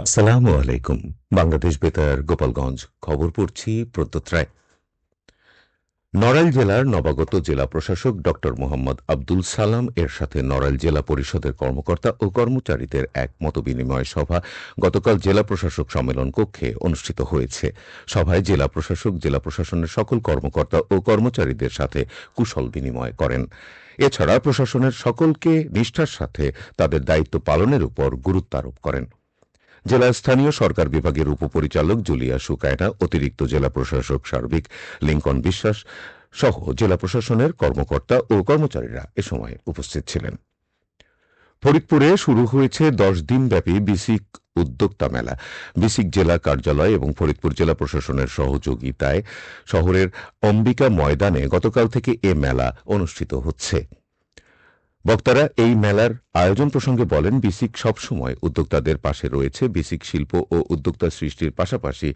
আসসালামু আলাইকুম। বাংলাদেশ বেতার গোপালগঞ্জ খবর পড়ছি প্রদ্যোৎ রায়। নড়াইল জেলার নবাগত জেলা প্রশাসক ড মোহাম্মদ আব্দুল সালাম এর সাথে নড়াইল জেলা পরিষদের কর্মকর্তা ও কর্মচারীদের এক মতবিনিময় সভা গতকাল জেলা প্রশাসক সম্মেলন কক্ষে অনুষ্ঠিত হয়েছে। সভায় জেলা প্রশাসক জেলা প্রশাসনের সকল কর্মকর্তা ও কর্মচারীদের সাথে কুশল বিনিময় করেন। এছাড়া প্রশাসনের সকলকে নিষ্ঠার সাথে তাদের দায়িত্ব পালনের উপর গুরুত্ব আরোপ করেন। জেলা স্থানীয় সরকার বিভাগের উপপরিচালক জুলিয়া সুকায়না, অতিরিক্ত জেলা প্রশাসক সার্বিক লিঙ্কন বিশ্বাস সহ জেলা প্রশাসনের কর্মকর্তা ও কর্মচারীরা এ সময় উপস্থিত ছিলেন। ফরিদপুরে শুরু হয়েছে 10 দিনব্যাপী বিসিক উদ্যোক্তা মেলা। বিসিক জেলা কার্যালয় এবং ফরিদপুর জেলা প্রশাসনের সহযোগিতায় শহরের অম্বিকা ময়দানে গতকাল থেকে এ মেলা অনুষ্ঠিত হচ্ছে। বক্তারা এই মেলার আয়োজন প্রসঙ্গে বলেন, বিসিক সবসময় উদ্যোক্তাদের পাশে রয়েছে। বিসিক শিল্প ও উদ্যোক্তা সৃষ্টির পাশাপাশি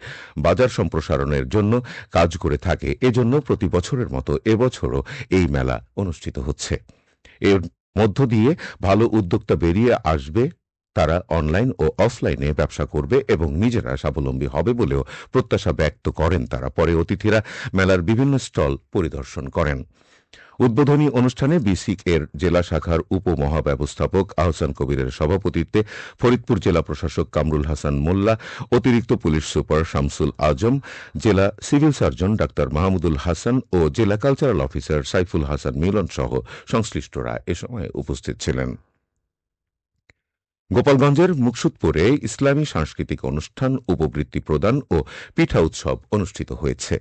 বাজার সম্প্রসারণের জন্য কাজ করে থাকে। এজন্য প্রতি বছরের মতো এবছরও এই মেলা অনুষ্ঠিত হচ্ছে। এর মধ্য দিয়ে ভালো উদ্যোক্তা বেরিয়ে আসবে, তারা অনলাইন ও অফলাইনে ব্যবসা করবে এবং নিজেরা স্বাবলম্বী হবে বলেও প্রত্যাশা ব্যক্ত করেন তারা। পরে অতিথিরা মেলার বিভিন্ন স্টল পরিদর্শন করেন। উদ্বোধনী অনুষ্ঠানে বিসিক এর জেলা শাখার উপমহাব্যবস্থাপক আহসান কবিরের সভাপতিত্বে ফরিদপুর জেলা প্রশাসক কামরুল হাসান মোল্লা, অতিরিক্ত পুলিশ সুপার শামসুল আজম, জেলা civil surgeon doctor Mahmudul Hasan ও জেলা কালচারাল অফিসার সাইফুল হাসান মিলন সহ সংশ্লিষ্টরা এ সময় উপস্থিত ছিলেন। গোপালগঞ্জের মুকসুদপুরে ইসলামী সাংস্কৃতিক অনুষ্ঠান, উপবৃত্তি প্রদান ও পিঠা উৎসব অনুষ্ঠিত হয়েছে।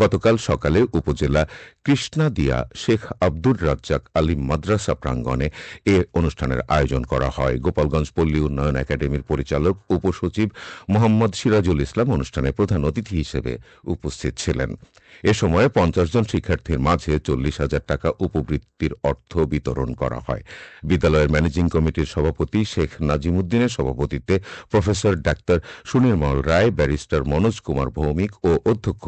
গতকাল সকালে উপজেলা কৃষ্ণাদিয়া শেখ আব্দুর রাজ্জাক আলিম মাদ্রাসা প্রাঙ্গণে এ অনুষ্ঠানের আয়োজন করা হয়। গোপালগঞ্জ পল্লী উন্নয়ন একাডেমির পরিচালক উপসচিব মোহাম্মদ সিরাজুল ইসলাম অনুষ্ঠানে প্রধান অতিথি হিসেবে উপস্থিত ছিলেন। এ সময় 50 জন শিক্ষার্থীর মাঝে 40,000 টাকা উপবৃত্তির অর্থ বিতরণ করা হয়। বিদ্যালয়ের ম্যানেজিং কমিটির সভাপতি শেখ নাজিমুদ্দিনের সভাপতিত্বে প্রফেসর ডাক্তার সুনির্মল রায়, ব্যারিস্টার মনোজ কুমার ভৌমিক ও অধ্যক্ষ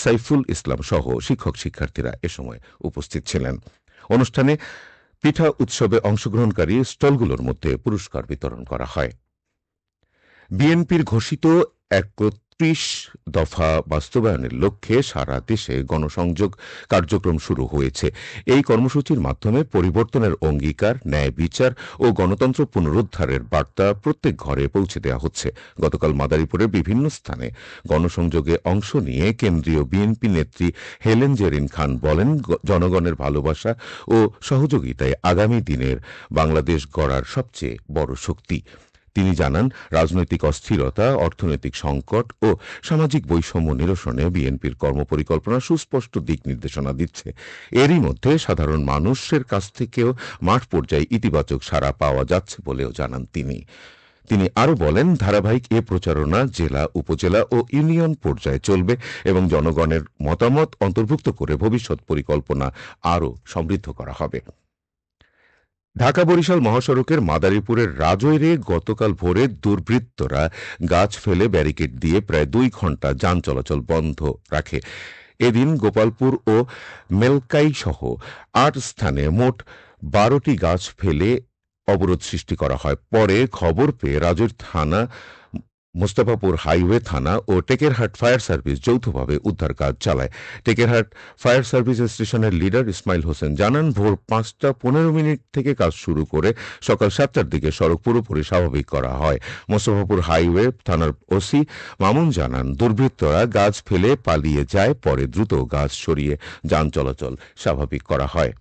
সাইফুল ইসলাম সহ শিক্ষক শিক্ষার্থীরা এ সময় উপস্থিত ছিলেন। অনুষ্ঠানে পিঠা উৎসবে অংশগ্রহণকারী স্টলগুলোর মধ্যে পুরস্কার বিতরণ করা হয়। বিএনপির ঘোষিত ৩১ দফা বাস্তবায়নের লক্ষ্যে সারা দেশে গণসংযোগ কার্যক্রম শুরু হয়েছে। এই কর্মসূচির মাধ্যমে পরিবর্তনের অঙ্গীকার, ন্যায় বিচার ও গণতন্ত্র পুনরুদ্ধারের বার্তা প্রত্যেক ঘরে পৌঁছে দেওয়া হচ্ছে। গতকাল মাদারীপুরের বিভিন্ন স্থানে গণসংযোগে অংশ নিয়ে কেন্দ্রীয় বিএনপি নেত্রী হেলেন জেরিন খান বলেন, জনগণের ভালোবাসা ও সহযোগিতায় আগামী দিনের বাংলাদেশ গড়ার সবচেয়ে বড় শক্তি। তিনি জানান, রাজনৈতিক অস্থিরতা, অর্থনৈতিক সংকট ও সামাজিক বৈষম্য নিরসনে বিএনপির কর্মপরিকল্পনা সুস্পষ্ট দিক নির্দেশনা দিচ্ছে। এরই মধ্যে সাধারণ মানুষের কাছ থেকেও মাঠ পর্যায়ে ইতিবাচক সাড়া পাওয়া যাচ্ছে বলেও জানান তিনি আরও বলেন, ধারাবাহিক এ প্রচারণা জেলা, উপজেলা ও ইউনিয়ন পর্যায়ে চলবে এবং জনগণের মতামত অন্তর্ভুক্ত করে ভবিষ্যৎ পরিকল্পনা আরও সমৃদ্ধ করা হবে। ঢাকা বরিশাল মহাসড়কের মাদারীপুরের রাজৈরে গতকাল ভোরে দুর্বৃত্তরা গাছ ফেলে ব্যারিকেড দিয়ে প্রায় 2 ঘণ্টা যান চলাচল বন্ধ রাখে। এদিন গোপালপুর ও মেলকাই সহ 8 স্থানে মোট 12টি গাছ ফেলে অবরোধ সৃষ্টি করা হয়। পরে খবর পেয়ে রাজৈর থানা, মোস্তফাপুর হাইওয়ে থানা ও টেকেরহাট ফায়ার সার্ভিস যৌথভাবে উদ্ধার কাজ চালায়। টেকেরহাট ফায়ার সার্ভিস স্টেশনের লিডার ইসমাইল হোসেন জানান, ভোর 5টা 15 থেকে কাজ শুরু করে সকাল 7টার দিকে সড়ক পুরোপুরি স্বাভাবিক করা হয়। মোস্তফাপুর হাইওয়ে থানার ওসি মামুন জানান, দুর্বৃত্তরা গাছ ফেলে পালিয়ে যায়, পরে দ্রুত গাছ সরিয়ে যান চলাচল স্বাভাবিক করা হয়।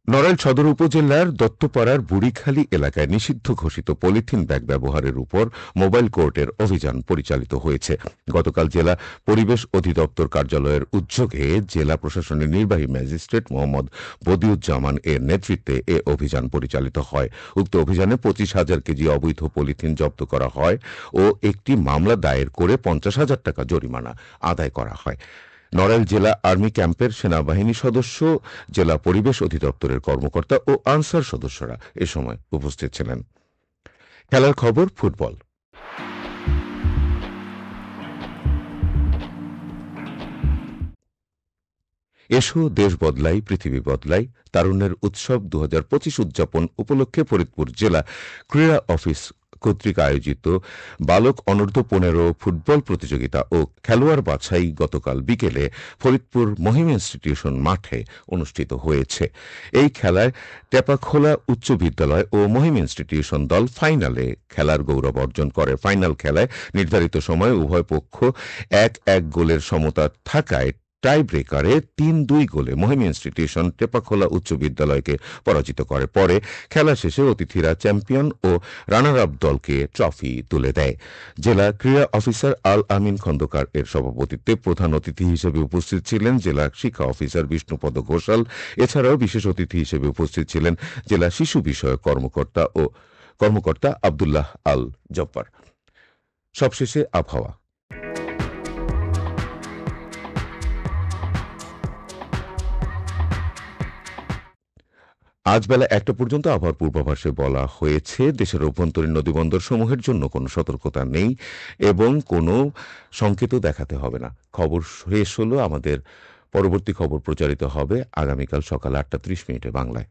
নড়াইল সদর উপজেলার দত্তপাড়ার বুড়িখালী এলাকায় নিষিদ্ধ ঘোষিত পলিথিন ব্যাগ ব্যবহারের উপর মোবাইল কোর্টের অভিযান পরিচালিত হয়েছে। গতকাল জেলা পরিবেশ অধিদপ্তর কার্যালয়ের উদ্যোগে জেলা প্রশাসনের নির্বাহী ম্যাজিস্ট্রেট মোহাম্মদ বদিউজ্জামান এর নেতৃত্বে এ অভিযান পরিচালিত হয়। উক্ত অভিযানে 25,000 কেজি অবৈধ পলিথিন জব্দ করা হয় ও একটি মামলা দায়ের করে 50,000 টাকা জরিমানা আদায় করা হয়। নড়াইল জেলা আর্মি ক্যাম্পের সেনাবাহিনী সদস্য, জেলা পরিবেশ অধিদপ্তরের কর্মকর্তা ও আনসার সদস্যরা এ সময় উপস্থিত ছিলেন। খেলার খবর, ফুটবল। এসো দেশ বদলাই, পৃথিবী বদলাই, তারুণ্যের উৎসব 2025 উদযাপন উপলক্ষে ফরিদপুর জেলা ক্রীড়া অফিস কর্তৃক আয়োজিত বালক অনূর্ধ্ব 15 ফুটবল প্রতিযোগিতা ও খেলোয়াড় বাছাই গতকাল বিকেলে ফরিদপুর মহিম ইনস্টিটিউশন মাঠে অনুষ্ঠিত হয়েছে। এই খেলায় টেপাখোলা উচ্চ বিদ্যালয় ও মহিম ইনস্টিটিউশন দল ফাইনালে খেলার গৌরব অর্জন করে। ফাইনাল খেলায় নির্ধারিত সময়ে উভয় পক্ষ 1-1 গোলের সমতা থাকায় টাই ব্রেকারে 3-2 গোলে মহিম ইনস্টিটিউশন টেপাখোলা উচ্চ বিদ্যালয়কে পরাজিত করে। পরে খেলা শেষে অতিথিরা চ্যাম্পিয়ন ও রানার আপ দলকে ট্রফি তুলে দেয়। জেলা ক্রীড়া অফিসার আল আমিন খন্দকার এর সভাপতিত্বে প্রধান অতিথি হিসেবে উপস্থিত ছিলেন জেলা শিক্ষা অফিসার বিষ্ণুপদ ঘোষাল। এছাড়াও বিশেষ অতিথি হিসেবে উপস্থিত ছিলেন জেলা শিশু বিষয়ক কর্মকর্তা আব্দুল্লাহ আল জব্বার। সবশেষে আবহাওয়া। আজ বেলা 1টা পর্যন্ত আবহাওয়ার পূর্বাভাসে বলা হয়েছে দেশের অভ্যন্তরীণ নদীবন্দর সমূহের জন্য কোনো সতর্কতা নেই এবং কোনো সংকেতও দেখাতে হবে না। খবর শেষ হলো। আমাদের পরবর্তী খবর প্রচারিত হবে আগামীকাল সকাল 8টা 30 মিনিটে বাংলায়।